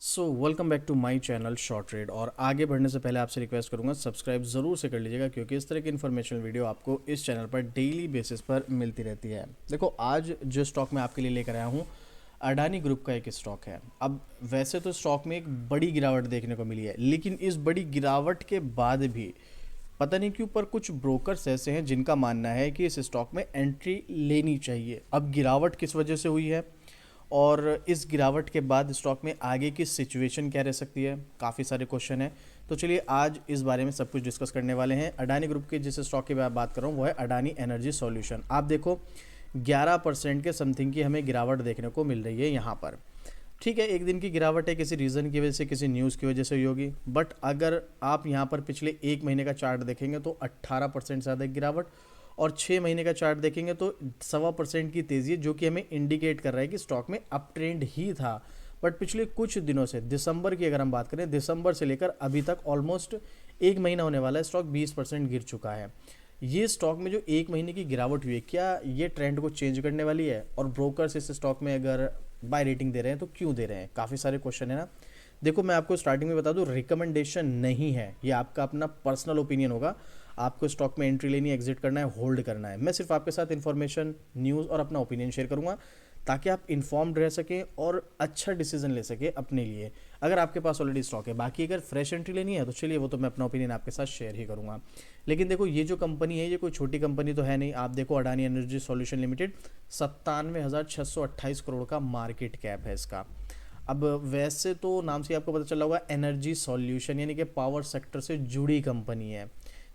So welcome back to my channel short trade. और आगे बढ़ने से पहले आपसे रिक्वेस्ट करूंगा सब्सक्राइब ज़रूर से कर लीजिएगा, क्योंकि इस तरह की इन्फॉर्मेशनल वीडियो आपको इस चैनल पर डेली बेसिस पर मिलती रहती है। देखो, आज जो स्टॉक मैं आपके लिए लेकर आया हूँ, अडानी ग्रुप का एक स्टॉक है। अब वैसे तो स्टॉक में एक बड़ी गिरावट देखने को मिली है, लेकिन इस बड़ी गिरावट के बाद भी पता नहीं क्यों पर कुछ ब्रोकर्स ऐसे हैं जिनका मानना है कि इस स्टॉक में एंट्री लेनी चाहिए। अब गिरावट किस वजह से हुई है और इस गिरावट के बाद स्टॉक में आगे की सिचुएशन क्या रह सकती है, काफ़ी सारे क्वेश्चन हैं। तो चलिए आज इस बारे में सब कुछ डिस्कस करने वाले हैं। अडानी ग्रुप के जिस स्टॉक की मैं बात कर रहा हूँ वो है अडानी एनर्जी सॉल्यूशन। आप देखो 11% के समथिंग की हमें गिरावट देखने को मिल रही है यहाँ पर। ठीक है, एक दिन की गिरावट है, किसी रीज़न की वजह से, किसी न्यूज़ की वजह से हुई होगी, बट अगर आप यहाँ पर पिछले एक महीने का चार्ट देखेंगे तो 18% ज़्यादा गिरावट, और 6 महीने का चार्ट देखेंगे तो 1.25% की तेज़ी है, जो कि हमें इंडिकेट कर रहा है कि स्टॉक में अप ट्रेंड ही था। बट पिछले कुछ दिनों से, दिसंबर की अगर हम बात करें, दिसंबर से लेकर अभी तक ऑलमोस्ट एक महीना होने वाला है, स्टॉक 20% गिर चुका है। ये स्टॉक में जो एक महीने की गिरावट हुई है, क्या ये ट्रेंड को चेंज करने वाली है? और ब्रोकर्स इस स्टॉक में अगर बाय रेटिंग दे रहे हैं तो क्यों दे रहे हैं? काफ़ी सारे क्वेश्चन है ना। देखो, मैं आपको स्टार्टिंग में बता दूं, रिकमेंडेशन नहीं है, ये आपका अपना पर्सनल ओपिनियन होगा। आपको स्टॉक में एंट्री लेनी, एग्जिट करना है, होल्ड करना है। मैं सिर्फ आपके साथ इन्फॉर्मेशन, न्यूज़ और अपना ओपिनियन शेयर करूंगा, ताकि आप इन्फॉर्म्ड रह सकें और अच्छा डिसीजन ले सकें अपने लिए, अगर आपके पास ऑलरेडी स्टॉक है। बाकी अगर फ्रेश एंट्री लेनी है तो चलिए, वो तो मैं अपना ओपिनियन आपके साथ शेयर ही करूंगा। लेकिन देखो, ये जो कंपनी है ये कोई छोटी कंपनी तो है नहीं। आप देखो, Adani energy solution limited 97,628 crore का मार्केट कैप है इसका। अब वैसे तो नाम से आपको पता चला होगा, एनर्जी सॉल्यूशन यानी कि पावर सेक्टर से जुड़ी कंपनी है।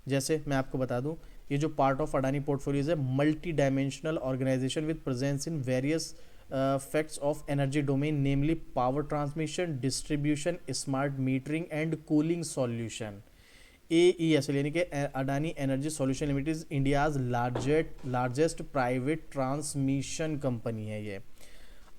जैसे मैं आपको बता दूं, ये जो पार्ट ऑफ अडानी पोर्टफोलियोज है, multi dimensional organisation with presence in various facts of energy domain, namely power transmission, distribution, smart metering and cooling solution. AESL यानी कि Adani energy solution limited India's largest private transmission company है ये।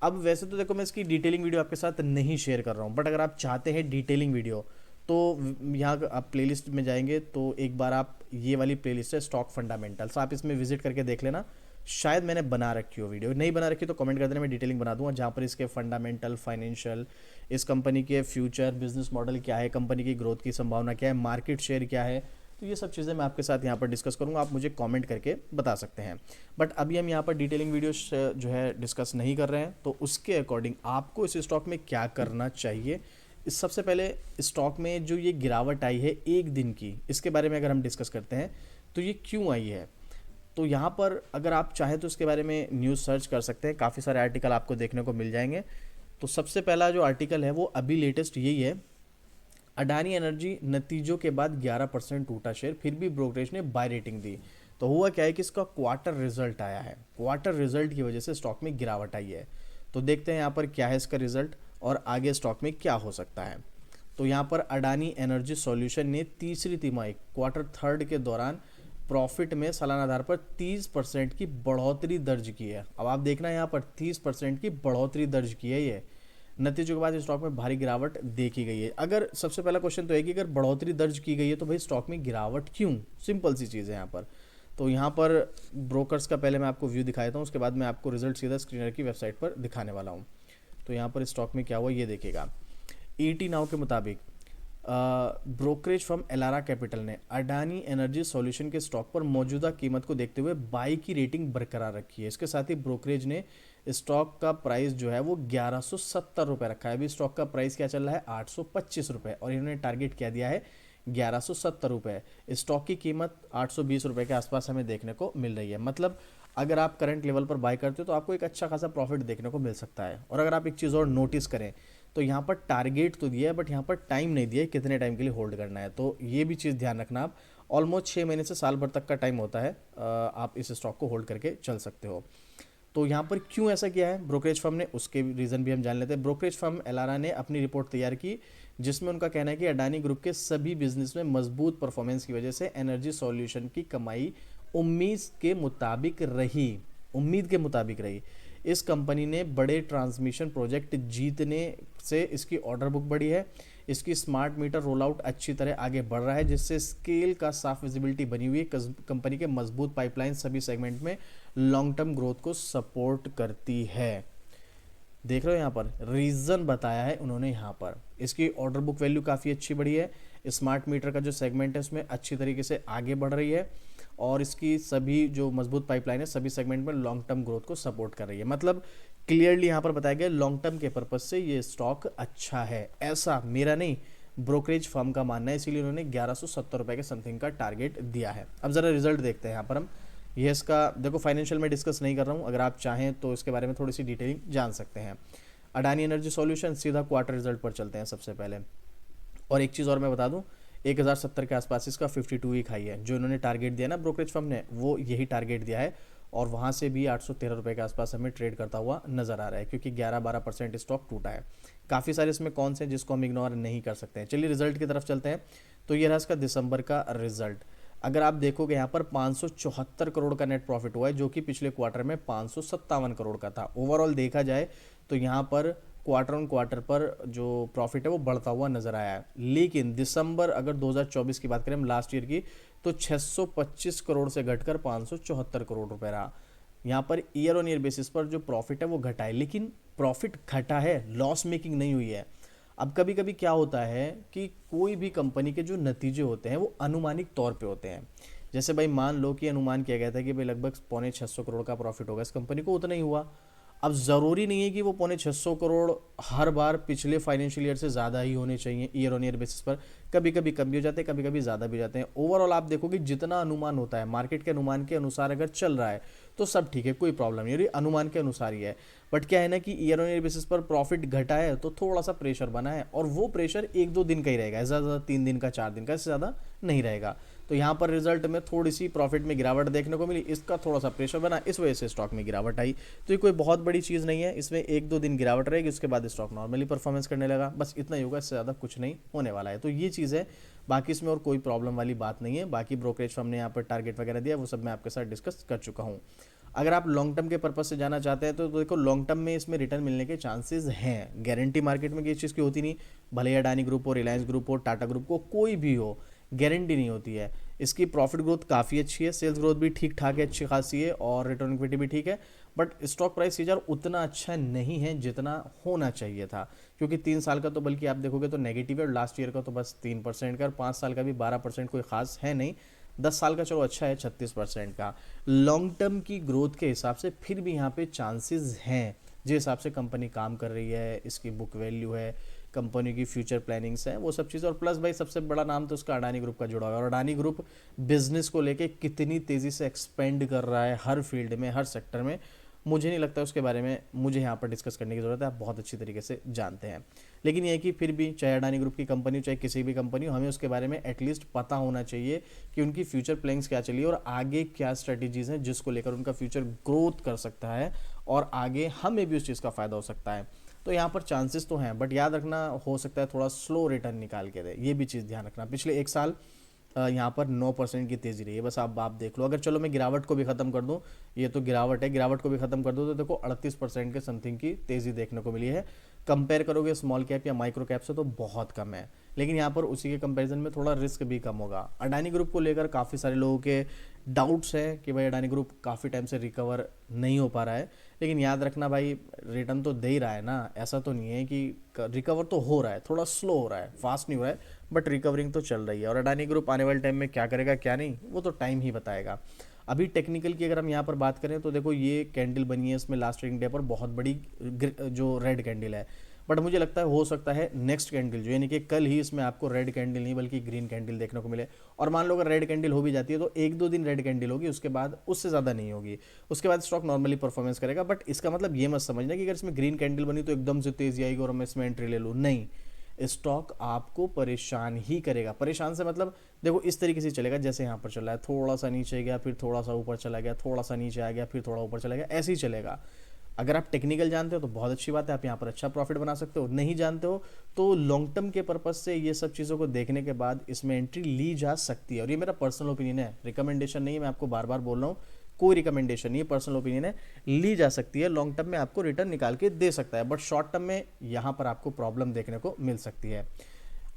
अब वैसे तो देखो, मैं इसकी डिटेलिंग वीडियो आपके साथ नहीं शेयर कर रहा हूँ, बट अगर आप चाहते हैं डिटेलिंग वीडियो तो यहाँ आप प्लेलिस्ट में जाएंगे तो एक बार आप, ये वाली प्लेलिस्ट है स्टॉक फंडामेंटल्स, आप इसमें विजिट करके देख लेना। शायद मैंने बना रखी हो, वीडियो नहीं बना रखी तो कमेंट कर देना, मैं डिटेलिंग बना दूंगा, जहाँ पर इसके फंडामेंटल, फाइनेंशियल, इस कंपनी के फ्यूचर बिजनेस मॉडल क्या है, कंपनी की ग्रोथ की संभावना क्या है, मार्केट शेयर क्या है। तो ये सब चीज़ें मैं आपके साथ यहाँ पर डिस्कस करूँगा, आप मुझे कमेंट करके बता सकते हैं। बट अभी हम यहाँ पर डिटेलिंग वीडियो जो है डिस्कस नहीं कर रहे हैं, तो उसके अकॉर्डिंग आपको इस स्टॉक में क्या करना चाहिए। इस सबसे पहले, स्टॉक में जो ये गिरावट आई है एक दिन की, इसके बारे में अगर हम डिस्कस करते हैं तो ये क्यों आई है। तो यहाँ पर अगर आप चाहें तो इसके बारे में न्यूज़ सर्च कर सकते हैं, काफ़ी सारे आर्टिकल आपको देखने को मिल जाएंगे। तो सबसे पहला जो आर्टिकल है वो अभी लेटेस्ट यही है, अडानी एनर्जी नतीजों के बाद 11% टूटा शेयर, फिर भी ब्रोकरेज ने बाय रेटिंग दी। तो हुआ क्या है कि इसका क्वार्टर रिजल्ट आया है, क्वार्टर रिजल्ट की वजह से स्टॉक में गिरावट आई है। तो देखते हैं यहाँ पर क्या है इसका रिजल्ट और आगे स्टॉक में क्या हो सकता है। तो यहाँ पर अडानी एनर्जी सॉल्यूशन ने तीसरी तिमाही, क्वार्टर थर्ड के दौरान प्रॉफिट में सालाना आधार पर 30% की बढ़ोतरी दर्ज की है। अब आप देखना, यहाँ पर 30% की बढ़ोतरी दर्ज की है ये। नतीजों के बाद स्टॉक में भारी गिरावट देखी गई है। अगर सबसे पहला क्वेश्चन तो है कि अगर बढ़ोतरी दर्ज की गई है तो भाई स्टॉक में गिरावट क्यों? सिंपल सी चीज़ है यहाँ पर। तो यहाँ पर ब्रोकर्स का पहले मैं आपको व्यू दिखाता हूँ, उसके बाद मैं आपको रिजल्ट सीधा स्क्रीनर की वेबसाइट पर दिखाने वाला हूँ। तो यहाँ पर स्टॉक में क्या हुआ ये देखिएगा। ET नाउ के मुताबिक ब्रोकरेज फर्म एलारा कैपिटल ने अडानी एनर्जी सॉल्यूशन के स्टॉक पर मौजूदा कीमत को देखते हुए बाई की रेटिंग बरकरार रखी है। इसके साथ ही ब्रोकरेज ने स्टॉक का प्राइस जो है वो 1170 रुपये रखा है। अभी स्टॉक का प्राइस क्या चल रहा है? 825 रुपये, और इन्होंने टारगेट क्या दिया है? 1170 रुपये। स्टॉक की कीमत 820 रुपये के आसपास हमें देखने को मिल रही है। मतलब अगर आप करंट लेवल पर बाय करते हो तो आपको एक अच्छा खासा प्रॉफिट देखने को मिल सकता है। और अगर आप एक चीज़ और नोटिस करें तो यहाँ पर टारगेट तो दिया है, बट यहाँ पर टाइम नहीं दिया है कितने टाइम के लिए होल्ड करना है। तो ये भी चीज़ ध्यान रखना आप। ऑलमोस्ट 6 महीने से साल भर तक का टाइम होता है, आप इस स्टॉक को होल्ड करके चल सकते हो। तो यहाँ पर क्यों ऐसा किया है ब्रोकरेज फर्म ने, उसके रीज़न भी हम जान लेते हैं। ब्रोकरेज फर्म एलारा ने अपनी रिपोर्ट तैयार की, जिसमें उनका कहना है कि अडानी ग्रुप के सभी बिजनेस में मजबूत परफॉर्मेंस की वजह से एनर्जी सॉल्यूशन की कमाई उम्मीद के मुताबिक रही, उम्मीद के मुताबिक रही। इस कंपनी ने बड़े ट्रांसमिशन प्रोजेक्ट जीतने से इसकी ऑर्डर बुक बढ़ी है। इसकी स्मार्ट मीटर रोल आउट अच्छी तरह आगे बढ़ रहा है, जिससे स्केल का साफ विजिबिलिटी बनी हुई है। कंपनी के मजबूत पाइपलाइन सभी सेगमेंट में लॉन्ग टर्म ग्रोथ को सपोर्ट करती है। देख रहे हो यहाँ पर रीज़न बताया है उन्होंने यहाँ पर। इसकी ऑर्डर बुक वैल्यू काफ़ी अच्छी बढ़ी है, स्मार्ट मीटर का जो सेगमेंट है उसमें अच्छी तरीके से आगे बढ़ रही है, और इसकी सभी जो मजबूत पाइपलाइन है सभी सेगमेंट में लॉन्ग टर्म ग्रोथ को सपोर्ट कर रही है। मतलब क्लियरली यहाँ पर बताया गया लॉन्ग टर्म के पर्पज से ये स्टॉक अच्छा है, ऐसा मेरा नहीं ब्रोकरेज फर्म का मानना है, इसीलिए उन्होंने 1170 रुपये के समथिंग का टारगेट दिया है। अब ज़रा रिजल्ट देखते हैं यहाँ पर हम। ये इसका देखो फाइनेंशियल में डिस्कस नहीं कर रहा हूँ, अगर आप चाहें तो इसके बारे में थोड़ी सी डिटेलिंग जान सकते हैं। अडानी एनर्जी सॉल्यूशन, सीधा क्वार्टर रिजल्ट पर चलते हैं सबसे पहले। और एक चीज़ और मैं बता दूं, 1070 के आसपास इसका 52 वीक हाई है। जो इन्होंने टारगेट दिया ना ब्रोकरेज फर्म ने, वो यही टारगेट दिया है, और वहाँ से भी 813 रुपये के आसपास हमें ट्रेड करता हुआ नजर आ रहा है, क्योंकि 11-12% स्टॉक टूटा है। काफ़ी सारे इसमें कौन से जिसको हम इग्नोर नहीं कर सकते हैं। चलिए रिजल्ट की तरफ चलते हैं। तो ये रहा इसका दिसंबर का रिजल्ट। अगर आप देखोगे यहाँ पर 574 करोड़ का नेट प्रॉफिट हुआ है, जो कि पिछले क्वार्टर में 557 करोड़ का था। ओवरऑल देखा जाए तो यहाँ पर क्वार्टर ऑन क्वार्टर पर जो प्रॉफिट है वो बढ़ता हुआ नजर आया है। लेकिन दिसंबर अगर 2024 की बात करें हम लास्ट ईयर की, तो 625 करोड़ से घटकर 574 करोड़ रुपए रहा। यहाँ per year on year basis पर जो प्रॉफिट है वो घटा है, लेकिन प्रॉफिट घटा है, लॉस मेकिंग नहीं हुई है। अब कभी कभी क्या होता है कि कोई भी कंपनी के जो नतीजे होते हैं वो अनुमानिक तौर पे होते हैं। जैसे भाई मान लो कि अनुमान किया गया था कि भाई लगभग 650 करोड़ का प्रॉफिट होगा इस कंपनी को, उतना ही हुआ। अब ज़रूरी नहीं है कि वो 650 करोड़ हर बार पिछले फाइनेंशियल ईयर से ज़्यादा ही होने चाहिए ईयर ऑन ईयर बेसिस पर। कभी कभी कम भी हो जाते हैं, कभी कभी ज़्यादा भी जाते हैं। ओवरऑल आप देखोगे जितना अनुमान होता है मार्केट के अनुमान के अनुसार अगर चल रहा है तो सब ठीक है, कोई प्रॉब्लम नहीं, ये अनुमान के अनुसार ही है। बट क्या है ना कि ईयर ऑन ईयर बेसिस पर प्रॉफिट घटा है तो थोड़ा सा प्रेशर बना है, और वो प्रेशर 1-2 दिन का ही रहेगा, ज़्यादा 3 दिन का 4 दिन का, इससे ज़्यादा नहीं रहेगा। तो यहाँ पर रिजल्ट में थोड़ी सी प्रॉफिट में गिरावट देखने को मिली, इसका थोड़ा सा प्रेशर बना, इस वजह से स्टॉक में गिरावट आई। तो ये कोई बहुत बड़ी चीज़ नहीं है, इसमें 1-2 दिन गिरावट रहेगी, उसके बाद स्टॉक नॉर्मली परफॉर्मेंस करने लगा, बस इतना ही होगा, इससे ज़्यादा कुछ नहीं होने वाला है। तो ये चीज़ है, बाकी इसमें और कोई प्रॉब्लम वाली बात नहीं है। बाकी ब्रोकरेज फर्म ने यहाँ पर टारगेट वगैरह दिया, वो सब मैं आपके साथ डिस्कस कर चुका हूँ। अगर आप लॉन्ग टर्म के पर्पज से जाना चाहते हैं तो देखो लॉन्ग टर्म में इसमें रिटर्न मिलने के चांसेस हैं। गारंटी मार्केट में किसी चीज़ की होती नहीं, भले ही अडानी ग्रुप हो, रिलायंस ग्रुप हो, टाटा ग्रुप को, कोई भी हो, गारंटी नहीं होती है। इसकी प्रॉफिट ग्रोथ काफ़ी अच्छी है, सेल्स ग्रोथ भी ठीक ठाक है, अच्छी खासी है, और रिटर्न इक्विटी भी ठीक है। बट स्टॉक प्राइस यार उतना अच्छा नहीं है जितना होना चाहिए था, क्योंकि 3 साल का तो बल्कि आप देखोगे तो नेगेटिव है, और लास्ट ईयर का तो बस 3% का, और 5 साल का भी 12% कोई खास है नहीं। 10 साल का चलो अच्छा है 36% का। लॉन्ग टर्म की ग्रोथ के हिसाब से फिर भी यहाँ पे चांसेस हैं, जिस हिसाब से कंपनी काम कर रही है, इसकी बुक वैल्यू है, कंपनी की फ्यूचर प्लानिंग्स हैं, वो सब चीज़ें। और प्लस भाई सबसे बड़ा नाम तो उसका अडानी ग्रुप का जुड़ा हुआ है, और अडानी ग्रुप बिजनेस को लेके कितनी तेज़ी से एक्सपेंड कर रहा है हर फील्ड में, हर सेक्टर में, मुझे नहीं लगता उसके बारे में मुझे यहाँ पर डिस्कस करने की ज़रूरत है, आप बहुत अच्छी तरीके से जानते हैं। लेकिन यह है कि फिर भी चाहे अडानी ग्रुप की कंपनी हो चाहे किसी भी कंपनी हो, हमें उसके बारे में एटलीस्ट पता होना चाहिए कि उनकी फ्यूचर प्लान्स क्या चलिए और आगे क्या स्ट्रेटजीज़ हैं जिसको लेकर उनका फ्यूचर ग्रोथ कर सकता है, और आगे हमें भी उस चीज़ का फ़ायदा हो सकता है। तो यहाँ पर चांसेस तो हैं, बट याद रखना हो सकता है थोड़ा स्लो रिटर्न निकाल के दे, ये भी चीज़ ध्यान रखना। पिछले 1 साल यहाँ पर 9% की तेज़ी रही है, बस आप देख लो। अगर चलो मैं गिरावट को भी ख़त्म कर दूँ, ये तो गिरावट है, गिरावट को भी ख़त्म कर दूँ तो देखो 38% के समथिंग की तेज़ी देखने को मिली है। कंपेयर करोगे स्मॉल कैप या माइक्रो कैप से तो बहुत कम है, लेकिन यहाँ पर उसी के कंपैरिजन में थोड़ा रिस्क भी कम होगा। अडानी ग्रुप को लेकर काफ़ी सारे लोगों के डाउट्स हैं कि भाई अडानी ग्रुप काफ़ी टाइम से रिकवर नहीं हो पा रहा है, लेकिन याद रखना भाई रिटर्न तो दे ही रहा है ना, ऐसा तो नहीं है कि रिकवर तो हो रहा है, थोड़ा स्लो हो रहा है, फास्ट नहीं हो रहा है, बट रिकवरिंग तो चल रही है। और अडानी ग्रुप आने वाले टाइम में क्या करेगा क्या नहीं, वो तो टाइम ही बताएगा। अभी टेक्निकल की अगर हम यहाँ पर बात करें तो देखो ये कैंडल बनी है, इसमें लास्ट ट्रेडिंग डे पर बहुत बड़ी जो रेड कैंडल है, बट मुझे लगता है हो सकता है नेक्स्ट कैंडल जो यानी कि कल ही इसमें आपको रेड कैंडल नहीं बल्कि ग्रीन कैंडल देखने को मिले। और मान लो अगर रेड कैंडल हो भी जाती है तो 1-2 दिन रेड कैंडल होगी, उसके बाद उससे ज़्यादा नहीं होगी, उसके बाद स्टॉक नॉर्मली परफॉर्मेंस करेगा। बट इसका मतलब ये मत समझना कि अगर इसमें ग्रीन कैंडल बनी तो एकदम से तेज़ी आएगी और मैं इसमें एंट्री ले लूँ, नहीं, स्टॉक आपको परेशान ही करेगा। परेशान से मतलब देखो इस तरीके से चलेगा जैसे यहाँ पर चल रहा है, थोड़ा सा नीचे गया फिर थोड़ा सा ऊपर चला गया, थोड़ा सा नीचे आ गया फिर थोड़ा ऊपर चला गया, ऐसे ही चलेगा। अगर आप टेक्निकल जानते हो तो बहुत अच्छी बात है, आप यहाँ पर अच्छा प्रॉफिट बना सकते हो। नहीं जानते हो तो लॉन्ग टर्म के पर्पज से ये सब चीज़ों को देखने के बाद इसमें एंट्री ली जा सकती है। और ये मेरा पर्सनल ओपिनियन है, रिकमेंडेशन नहीं है, मैं आपको बार बार बोल रहा हूँ, कोई रिकमेंडेशन नहीं है, पर्सनल ओपिनियन है। ली जा सकती है, लॉन्ग टर्म में आपको रिटर्न निकाल के दे सकता है, बट शॉर्ट टर्म में यहाँ पर आपको प्रॉब्लम देखने को मिल सकती है।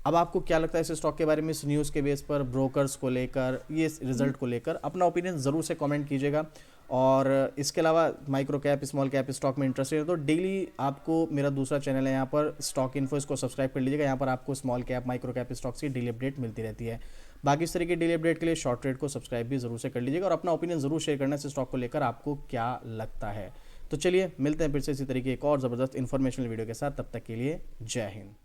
अब आपको क्या लगता है इस स्टॉक के बारे में, इस न्यूज़ के बेस पर, ब्रोकर्स को लेकर, ये रिजल्ट को लेकर अपना ओपिनियन ज़रूर से कमेंट कीजिएगा। और इसके अलावा micro cap small cap stock में इंटरेस्टेड है तो डेली आपको मेरा दूसरा चैनल है यहाँ पर स्टॉक इन्फो, इसको सब्सक्राइब कर लीजिएगा। यहाँ पर आपको small cap micro cap stocks की डेली अपडेट मिलती रहती है। बाकी इस तरह की डेली अपडेट के लिए शॉर्ट ट्रेड को सब्सक्राइब भी जरूर से कर लीजिएगा और अपना ओपिनियन जरूर शेयर करना इस स्टॉक को लेकर आपको क्या लगता है। तो चलिए मिलते हैं फिर से इसी तरीके एक और ज़बरदस्त इन्फॉर्मेशनल वीडियो के साथ, तब तक के लिए जय हिंद।